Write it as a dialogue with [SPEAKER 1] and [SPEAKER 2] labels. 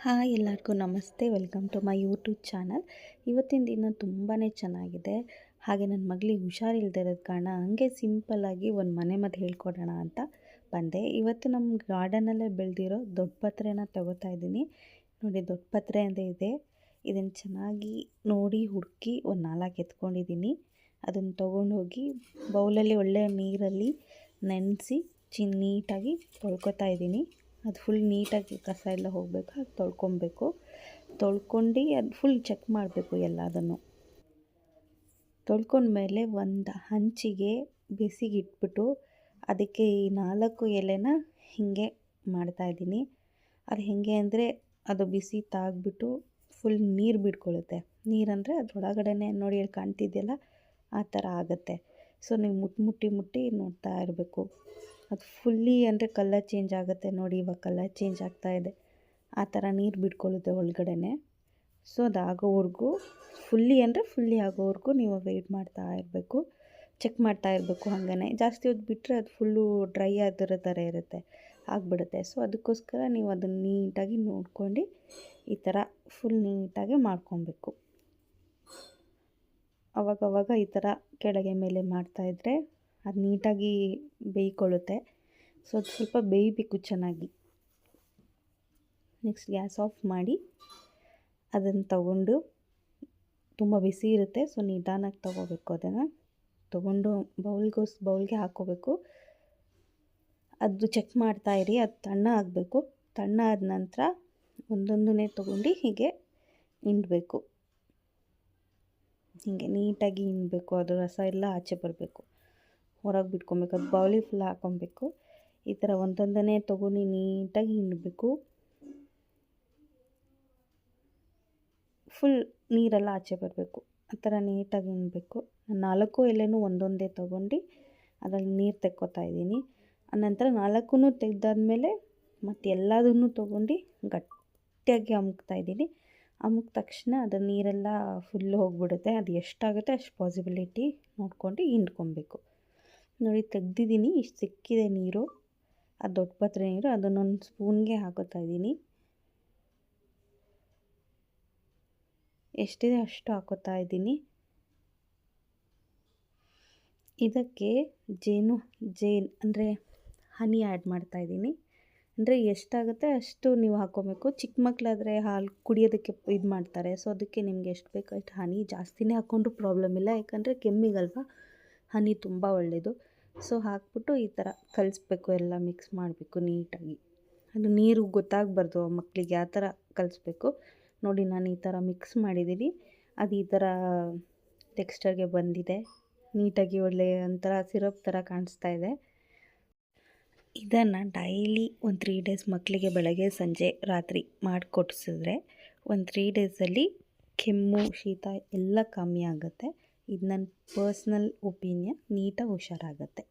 [SPEAKER 1] Hi ಎಲ್ಲರಿಗೂ ನಮಸ್ತೆ. Welcome to my YouTube channel. ಇವತ್ತಿನ ದಿನ ತುಂಬಾ ಚೆನ್ನಾಗಿದೆ. ಹಾಗೆ ನನ್ನ ಮಗಳಿಗೆ ಹುಷಾರಿಲ್ಲದೆ ಇರೋದು ಕಾರಣ ಹಂಗೆ ಸಿಂಪಲ್ಲಾಗಿ ಒಂದು ಮನೆಮದ್ದು ಹೇಳ್ಕೊಡೋಣ ಅಂತ ಬಂದೆ. ಇವತ್ತು ನಮ್ಮ ಗಾರ್ಡನಲ್ಲೇ ಬೆಳೆದಿರೋ ದೊಡ್ಡ ಪತ್ರೆನ ತೊಗೋತಾ ಇದ್ದೀನಿ. ನೋಡಿ, ದೊಡ್ಡ ಪತ್ರೆ ಅಂತ ಇದೆ. ಇದನ್ನು ಚೆನ್ನಾಗಿ ನೋಡಿ ಹುಡುಕಿ ಒಂದು 4 ಎತ್ಕೊಂಡಿದ್ದೀನಿ. ಅದನ್ನು ತೊಗೊಂಡೋಗಿ ಬೌಲಲ್ಲಿ ಒಳ್ಳೆಯ ನೀರಲ್ಲಿ ನೆನೆಸಿ ನೀಟಾಗಿ ತೊಳ್ಕೊತಾ ಇದ್ದೀನಿ. ಅದು ಫುಲ್ ನೀಟಾಗಿ ಕಸ ಎಲ್ಲ ಹೋಗಬೇಕು, ಹಾಗೆ ತೊಳ್ಕೊಬೇಕು. ತೊಳ್ಕೊಂಡು ಅದು ಫುಲ್ ಚೆಕ್ ಮಾಡಬೇಕು ಎಲ್ಲದನ್ನು. ತೊಳ್ಕೊಂಡ್ಮೇಲೆ ಒಂದು ಹಂಚಿಗೆ ಬಿಸಿಗೆ ಇಟ್ಬಿಟ್ಟು ಅದಕ್ಕೆ ಈ 4 ಎಲೆನ ಹೀಗೆ ಮಾಡ್ತಾಯಿದ್ದೀನಿ. ಅದು ಹೇಗೆ ಅಂದರೆ ಅದು ಬಿಸಿ ತಾಗ್ಬಿಟ್ಟು ಫುಲ್ ನೀರು ಬಿಟ್ಕೊಳ್ಳುತ್ತೆ. ನೀರಂದರೆ ಅದರೊಳಗಡೆನೇ ನೋಡಿ ಅಲ್ಲಿ ಕಾಣ್ತಿದೆಯಲ್ಲ, ಆ ಥರ ಆಗುತ್ತೆ. ಸೊ ನೀವು ಮುಟ್ಟಿ ನೋಡ್ತಾ ಇರಬೇಕು. ಅದು ಫುಲ್ಲಿ ಅಂದರೆ ಕಲರ್ ಚೇಂಜ್ ಆಗುತ್ತೆ. ನೋಡಿ, ಇವಾಗ ಕಲರ್ ಚೇಂಜ್ ಆಗ್ತಾಯಿದೆ. ಆ ಥರ ನೀರು ಬಿಟ್ಕೊಳ್ಳುತ್ತೆ ಒಳಗಡೆನೆ. ಸೊ ಅದಾಗೋವರೆಗೂ ಫುಲ್ಲಿ ಆಗೋವರೆಗೂ ನೀವು ವೆಯ್ಟ್ ಮಾಡ್ತಾ ಇರಬೇಕು, ಚೆಕ್ ಮಾಡ್ತಾ ಇರಬೇಕು. ಹಾಗೇ ಜಾಸ್ತಿ ಹೊತ್ತು ಬಿಟ್ಟರೆ ಅದು ಫುಲ್ಲು ಡ್ರೈ ಆಗಿರೋ ಥರ ಇರುತ್ತೆ, ಆಗಿಬಿಡುತ್ತೆ. ಸೊ ಅದಕ್ಕೋಸ್ಕರ ನೀವು ಅದನ್ನು ನೀಟಾಗಿ ನೋಡ್ಕೊಂಡು ಈ ಥರ ಫುಲ್ ನೀಟಾಗಿ ಮಾಡ್ಕೊಬೇಕು. ಅವಾಗವಾಗ ಈ ಥರ ಕೆಳಗೆ ಮೇಲೆ ಮಾಡ್ತಾಯಿದ್ರೆ ಅದು ನೀಟಾಗಿ ಬೇಯ್ಕೊಳ್ಳುತ್ತೆ. ಸೊ ಅದು ಸ್ವಲ್ಪ ಬೇಯಬೇಕು ಚೆನ್ನಾಗಿ. ನೆಕ್ಸ್ಟ್ ಗ್ಯಾಸ್ ಆಫ್ ಮಾಡಿ ಅದನ್ನು ತಗೊಂಡು, ತುಂಬ ಬಿಸಿ ಇರುತ್ತೆ, ಸೊ ನಿಧಾನಕ್ಕೆ ತೊಗೋಬೇಕು. ಅದನ್ನು ತೊಗೊಂಡು ಬೌಲ್ಗೆ ಹಾಕ್ಕೋಬೇಕು. ಅದು ಚೆಕ್ ಮಾಡ್ತಾಯಿರಿ, ಅದು ತಣ್ಣ ಆಗಬೇಕು. ತಣ್ಣ ಆದ ನಂತರ ಒಂದೊಂದನ್ನೇ ತೊಗೊಂಡು ಹೀಗೆ ಹಿಂಡಬೇಕು. ಹೀಗೆ ನೀಟಾಗಿ ಹಿಂಡಬೇಕು. ಅದು ರಸ ಎಲ್ಲ ಆಚೆ ಬರಬೇಕು, ಹೊರಗೆ ಬಿಟ್ಕೊಬೇಕು. ಅದು ಬೌಲಿಗೆ ಫುಲ್ ಹಾಕ್ಕೊಬೇಕು. ಈ ಥರ ಒಂದೊಂದನ್ನೇ ತೊಗೊಂಡು ನೀಟಾಗಿ ಹಿಂಡಬೇಕು. ಫುಲ್ ನೀರೆಲ್ಲ ಆಚೆ ಬರಬೇಕು, ಆ ಥರ ನೀಟಾಗಿ ಹಿಂಡಬೇಕು. 4 ಎಲೆನೂ ಒಂದೊಂದೇ ತೊಗೊಂಡು ಅದರಲ್ಲಿ ನೀರು ತೆಕ್ಕೋತಾ ಇದ್ದೀನಿ. ಆನಂತರ 4 ತೆಗೆದಾದ್ಮೇಲೆ ಮತ್ತು ಎಲ್ಲದನ್ನು ತೊಗೊಂಡು ಗಟ್ಟಿಯಾಗಿ ಅಮ್ಕ್ತಾಯಿದ್ದೀನಿ. ಅಮ್ಕಿದ ತಕ್ಷಣ ಅದು ನೀರೆಲ್ಲ ಫುಲ್ ಹೋಗಿಬಿಡುತ್ತೆ. ಅದು ಎಷ್ಟಾಗುತ್ತೆ ಅಷ್ಟು ಪಾಸಿಬಿಲಿಟಿ ನೋಡ್ಕೊಂಡು ಹಿಂಡ್ಕೊಬೇಕು. ನೋಡಿ, ತೆಗ್ದಿದ್ದೀನಿ. ಇಷ್ಟು ಸಿಕ್ಕಿದೆ ನೀರು, ಅದು ದೊಡ್ಡ ಪತ್ರೆ ನೀರು. ಅದನ್ನೊಂದು ಸ್ಪೂನ್ಗೆ ಹಾಕೋತಾ ಇದ್ದೀನಿ. ಎಷ್ಟಿದೆ ಅಷ್ಟು ಹಾಕೋತಾ ಇದ್ದೀನಿ. ಇದಕ್ಕೆ ಜೇನು ಅಂದರೆ ಹನಿ ಆ್ಯಡ್ ಮಾಡ್ತಾಯಿದ್ದೀನಿ. ಅಂದರೆ ಎಷ್ಟಾಗುತ್ತೆ ಅಷ್ಟು ನೀವು ಹಾಕ್ಕೊಬೇಕು. ಚಿಕ್ಕ ಮಕ್ಕಳಾದರೆ ಹಾಲು ಕುಡಿಯೋದಕ್ಕೆ ಇದು ಮಾಡ್ತಾರೆ. ಸೊ ಅದಕ್ಕೆ ನಿಮ್ಗೆ ಎಷ್ಟು ಬೇಕೋ ಅಷ್ಟು ಹನಿ ಜಾಸ್ತಿನೇ ಹಾಕ್ಕೊಂಡ್ರೂ ಪ್ರಾಬ್ಲಮ್ ಇಲ್ಲ, ಯಾಕಂದರೆ ಕೆಮ್ಮಿಗಲ್ವ ಹನಿ ತುಂಬ ಒಳ್ಳೆಯದು. ಸೊ ಹಾಕ್ಬಿಟ್ಟು ಈ ಥರ ಕಲಿಸ್ಬೇಕು, ಎಲ್ಲ ಮಿಕ್ಸ್ ಮಾಡಬೇಕು ನೀಟಾಗಿ. ಅದು ನೀರು ಗೊತ್ತಾಗಬಾರ್ದು ಮಕ್ಕಳಿಗೆ, ಆ ಥರ ಕಲಿಸ್ಬೇಕು. ನೋಡಿ, ನಾನು ಈ ಥರ ಮಿಕ್ಸ್ ಮಾಡಿದ್ದೀನಿ. ಅದು ಈ ಥರ ಟೆಕ್ಸ್ಚರ್ಗೆ ಬಂದಿದೆ. ನೀಟಾಗಿ ಒಳ್ಳೆಯ ಒಂಥರ ಸಿರಪ್ ಥರ ಕಾಣಿಸ್ತಾ ಇದೆ. ಇದನ್ನು ಡೈಲಿ ಒಂದು 3 ಡೇಸ್ ಮಕ್ಕಳಿಗೆ ಬೆಳಗ್ಗೆ ಸಂಜೆ ರಾತ್ರಿ ಮಾಡಿಕೊಡ್ಸಿದ್ರೆ ಒಂದು 3 ಡೇಸಲ್ಲಿ ಕೆಮ್ಮು ಶೀತ ಎಲ್ಲ ಕಮ್ಮಿ ಆಗುತ್ತೆ. ಇದು ನನ್ನ ಪರ್ಸ್ನಲ್ ಒಪಿನಿಯನ್. ನೀಟಾಗಿ ಹುಷಾರಾಗುತ್ತೆ.